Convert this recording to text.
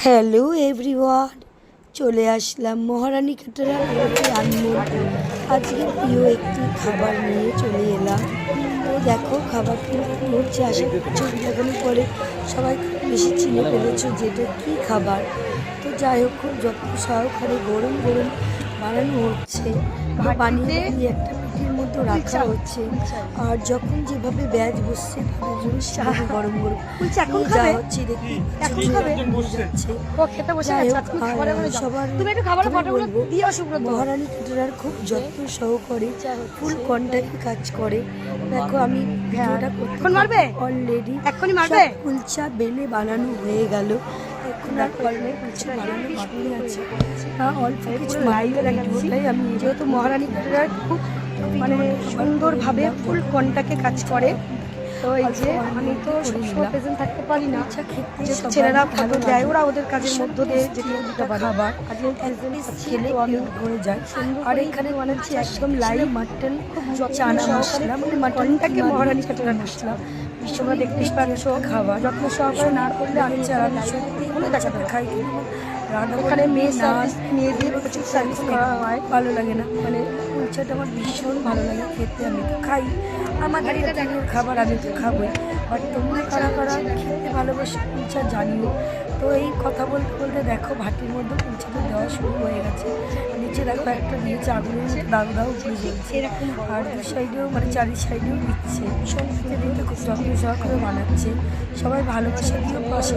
Hello everyone, চলে আসলাম মহারানী caterer Anmol আজকে প্রিয় একটি খাবার নিয়ে চলে এলাম। তো দেখো খাবারটি হচ্ছে, আশা করছি দেখানোর পরে সবাই বেশি চিনে ফেলেছো যেটা কী খাবার। তো যাই হোক, খুব যত্ন সহকারে গরম গরম বানানো হচ্ছে, বানিয়ে একটা পিঠির মধ্যে রাখা হচ্ছে। আর যখন যেভাবে ব্যাচ বসছে তাদের জন্য সেভাবে গরম গরম যা হচ্ছে দেখি মহারানী ক্যাটারার খুব যত্ন সহকারে ফুল কন্টাক্টে কাজ করে। দেখো আমি ভিডিওটা অলরেডি কুলচা বেলে বানানো হয়ে গেল। এখন আর কিছু বানানো বাকি আছে, অল্প কিছু ভিডিওটাই আমি, যেহেতু মহারানী ক্যাটারার খুব সুন্দরভাবে ফুল কন্টাক্টে কাজ করে। তো এই যে আমি তো সবসময় প্রেজেন্ট থাকতে পারি না, ছেলেরা ভালো দেয়, ওরা ওদের কাজের মধ্য দিয়ে যেটা খাবার খেলে ঘুরে যায়। আর এখানে বানাচ্ছি একদম লাইভ মাটন চানা মশলা, মাটনটাকে মহারানী ক্যাটারার মশলা তোমরা দেখতেই পাচ্ছ। খাবার যত্ন সহকারে না করলে আমি চালানো সত্যি দেখাতে খাই, ওখানে মেয়েদের প্রচুর সার্ভিস করা হয়, ভালো লাগে না। কুলচাটা আমার ভীষণ ভালো লাগে খেতে, আমি তো খাই, আমাদের এটা খাবার আমি তো খাবোই। বাট তোমরা কারা কারা খেতে ভালোবাসো কুলচা জানিও। তো এই কথা বলতে বলতে দেখো ভাটির মধ্যে কুলচাটা দেওয়া শুরু হয়ে গেছে। নিচে দেখো একটা দিয়েছে আগুনের মধ্যে দাও দাও উপরে জ্বলছে, আর দু সাইডেও চারি সাইডেও দিচ্ছে। দিতে দিতে খুব যত্ন সহকারে বানাচ্ছে, সবাই ভালোবাসা দিয়েও পাশে